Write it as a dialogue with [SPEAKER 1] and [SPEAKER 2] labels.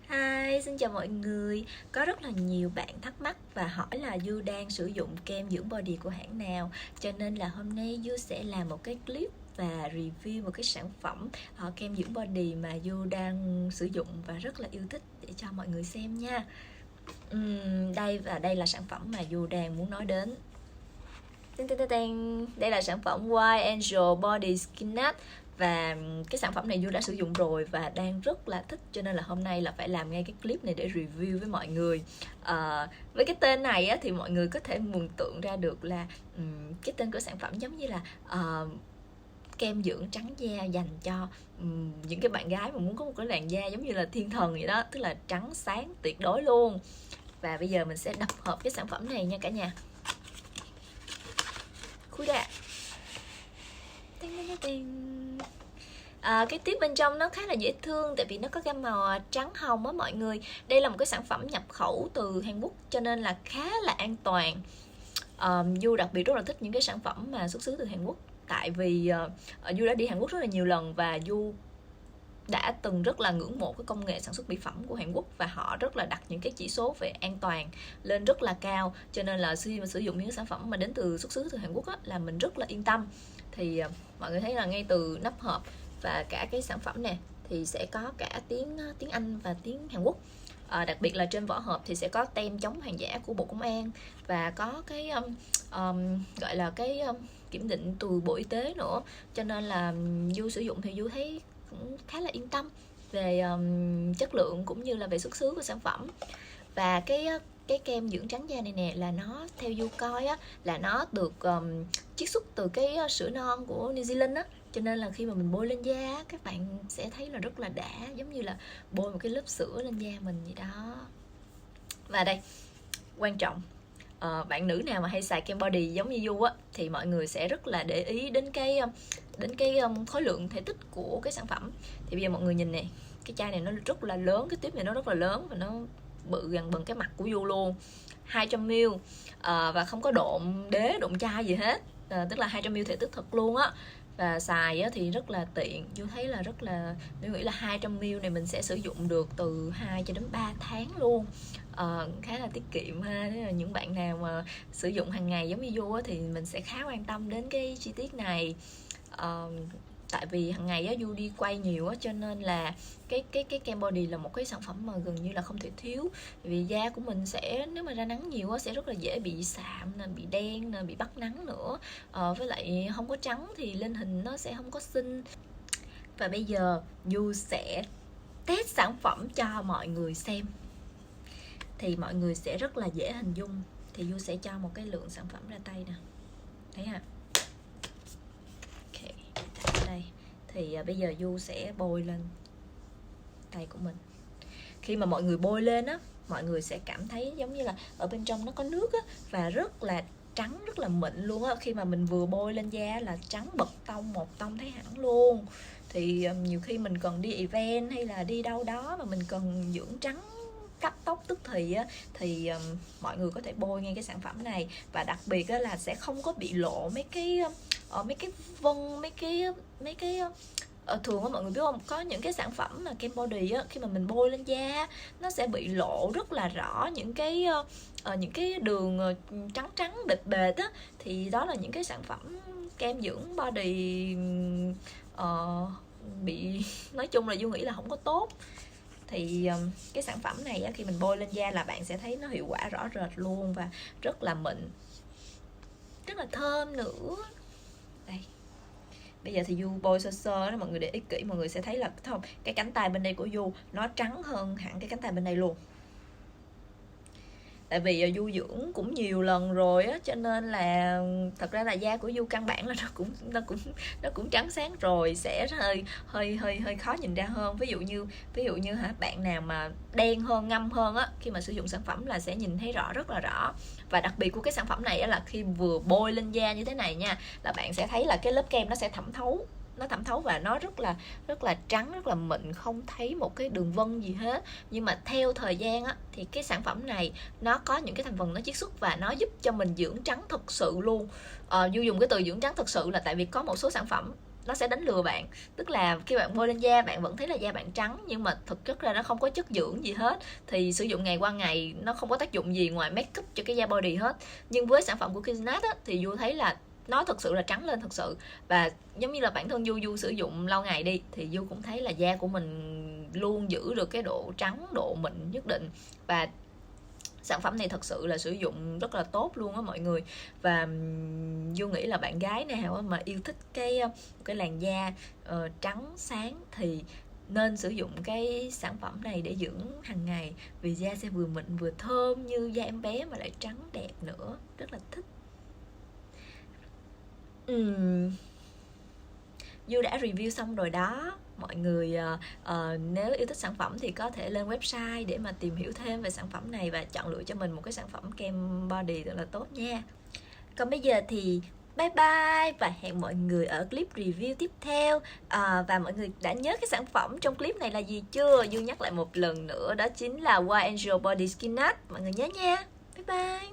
[SPEAKER 1] Hi, xin chào mọi người. Có rất là nhiều bạn thắc mắc và hỏi là Du đang sử dụng kem dưỡng body của hãng nào. Cho nên là hôm nay Du sẽ làm một cái clip và review một cái sản phẩm kem dưỡng body mà Du đang sử dụng và rất là yêu thích để cho mọi người xem nha. Đây là sản phẩm mà Du đang muốn nói đến. Đây là sản phẩm White Angel Body Skin Nut. Và cái sản phẩm này Du đã sử dụng rồi và đang rất là thích, cho nên là hôm nay là phải làm ngay cái clip này để review với mọi người. Với cái tên này á, thì mọi người có thể mường tượng ra được là cái tên của sản phẩm giống như là kem dưỡng trắng da dành cho những cái bạn gái mà muốn có một cái làn da giống như là thiên thần vậy đó, tức là trắng sáng tuyệt đối luôn. Và bây giờ mình sẽ đập hộp cái sản phẩm này nha cả nhà. Khui ra. Cái tiếp bên trong nó khá là dễ thương, tại vì nó có gam màu trắng hồng á mọi người. Đây là một cái sản phẩm nhập khẩu từ Hàn Quốc cho nên là khá là an toàn. Du đặc biệt rất là thích những cái sản phẩm mà xuất xứ từ Hàn Quốc, tại vì Du đã đi Hàn Quốc rất là nhiều lần và Du đã từng rất là ngưỡng mộ cái công nghệ sản xuất mỹ phẩm của Hàn Quốc, và họ rất là đặt những cái chỉ số về an toàn lên rất là cao, cho nên là khi mà sử dụng những sản phẩm mà đến từ xuất xứ từ Hàn Quốc á, là mình rất là yên tâm. Thì mọi người thấy là ngay từ nắp hộp và cả cái sản phẩm này thì sẽ có cả tiếng Anh và tiếng Hàn Quốc. Đặc biệt là trên vỏ hộp thì sẽ có tem chống hàng giả của Bộ Công an và có cái gọi là cái kiểm định từ Bộ Y tế nữa, cho nên là Du sử dụng thì Du thấy cũng khá là yên tâm về chất lượng cũng như là về xuất xứ của sản phẩm. Và cái kem dưỡng trắng da này nè, là nó theo Du coi á, là nó được chiết xuất từ cái sữa non của New Zealand á, cho nên là khi mà mình bôi lên da các bạn sẽ thấy là rất là đã, giống như là bôi một cái lớp sữa lên da mình vậy đó. Và đây, quan trọng, bạn nữ nào mà hay xài kem body giống như Du á thì mọi người sẽ rất là để ý đến cái khối lượng thể tích của cái sản phẩm. Thì bây giờ mọi người nhìn nè, cái chai này nó rất là lớn, cái tiếp này nó rất là lớn và nó bự gần bằng cái mặt của Du luôn. 200ml và không có độn chai gì hết, tức là 200ml thể tích thật luôn á. Và xài thì rất là tiện. Du thấy là rất là, tôi nghĩ là 200ml này mình sẽ sử dụng được từ 2 cho đến 3 tháng luôn. Khá là tiết kiệm ha. Thế là những bạn nào mà sử dụng hàng ngày giống như Du á, thì mình sẽ khá quan tâm đến cái chi tiết này. Tại vì hàng ngày á, Du đi quay nhiều á, cho nên là cái kem body là một cái sản phẩm mà gần như là không thể thiếu. Vì da của mình sẽ, nếu mà ra nắng nhiều á, sẽ rất là dễ bị sạm nè, bị đen nè, bị bắt nắng nữa. Với lại không có trắng thì lên hình nó sẽ không có xinh. Và bây giờ Du sẽ test sản phẩm cho mọi người xem, thì mọi người sẽ rất là dễ hình dung. Thì Du sẽ cho một cái lượng sản phẩm ra tay nè, thấy ha. Đây, thì bây giờ Du sẽ bôi lên tay của mình. Khi mà mọi người bôi lên á, mọi người sẽ cảm thấy giống như là ở bên trong nó có nước á, và rất là trắng, rất là mịn luôn á. Khi mà mình vừa bôi lên da là trắng bật tông, một tông thấy hẳn luôn. Thì nhiều khi mình cần đi event hay là đi đâu đó mà mình cần dưỡng trắng, cắt tóc tức thì á, thì mọi người có thể bôi ngay cái sản phẩm này. Và đặc biệt á, là sẽ không có bị lộ mấy cái vân, mấy cái thường á, mọi người biết không, có những cái sản phẩm mà kem body á, khi mà mình bôi lên da nó sẽ bị lộ rất là rõ những cái đường trắng trắng bệt bệt á. Thì đó là những cái sản phẩm kem dưỡng body bị nói chung là Du nghĩ là không có tốt. Thì cái sản phẩm này á, khi mình bôi lên da là bạn sẽ thấy nó hiệu quả rõ rệt luôn, và rất là mịn, rất là thơm nữa. Đây, bây giờ thì Du bôi sơ sơ đó, mọi người để ý kỹ mọi người sẽ thấy là thấy không, cái cánh tay bên đây của Du nó trắng hơn hẳn cái cánh tay bên đây luôn. Tại vì Du dưỡng cũng nhiều lần rồi á, cho nên là thật ra là da của Du căn bản là nó cũng trắng sáng rồi, sẽ hơi khó nhìn ra hơn. Ví dụ như bạn nào mà đen hơn, ngâm hơn á, khi mà sử dụng sản phẩm là sẽ nhìn thấy rõ, rất là rõ. Và đặc biệt của cái sản phẩm này á, là khi vừa bôi lên da như thế này nha, là bạn sẽ thấy là cái lớp kem nó sẽ thẩm thấu, và nó rất là trắng, rất là mịn, không thấy một cái đường vân gì hết. Nhưng mà theo thời gian á, thì cái sản phẩm này nó có những cái thành phần nó chiết xuất và nó giúp cho mình dưỡng trắng thật sự luôn. Du dùng cái từ dưỡng trắng thật sự là tại vì có một số sản phẩm nó sẽ đánh lừa bạn. Tức là khi bạn bôi lên da bạn vẫn thấy là da bạn trắng, nhưng mà thực chất là nó không có chất dưỡng gì hết, thì sử dụng ngày qua ngày nó không có tác dụng gì ngoài make up cho cái da body hết. Nhưng với sản phẩm của Kiznet á, thì Du thấy là nó thực sự là trắng lên thật sự. Và giống như là bản thân Du sử dụng lâu ngày đi, thì Du cũng thấy là da của mình luôn giữ được cái độ trắng, độ mịn nhất định. Và sản phẩm này thật sự là sử dụng rất là tốt luôn á mọi người. Và Du nghĩ là bạn gái nào mà yêu thích cái làn da trắng sáng thì nên sử dụng cái sản phẩm này để dưỡng hàng ngày, vì da sẽ vừa mịn vừa thơm như da em bé mà lại trắng đẹp nữa, rất là thích. Du đã review xong rồi đó mọi người. Nếu yêu thích sản phẩm thì có thể lên website để mà tìm hiểu thêm về sản phẩm này và chọn lựa cho mình một cái sản phẩm kem body thật là tốt nha. Còn bây giờ thì bye bye và hẹn mọi người ở clip review tiếp theo. Và mọi người đã nhớ cái sản phẩm trong clip này là gì chưa? Du nhắc lại một lần nữa, đó chính là Wild Angel Body Skin Nut. Mọi người nhớ nha. Bye bye.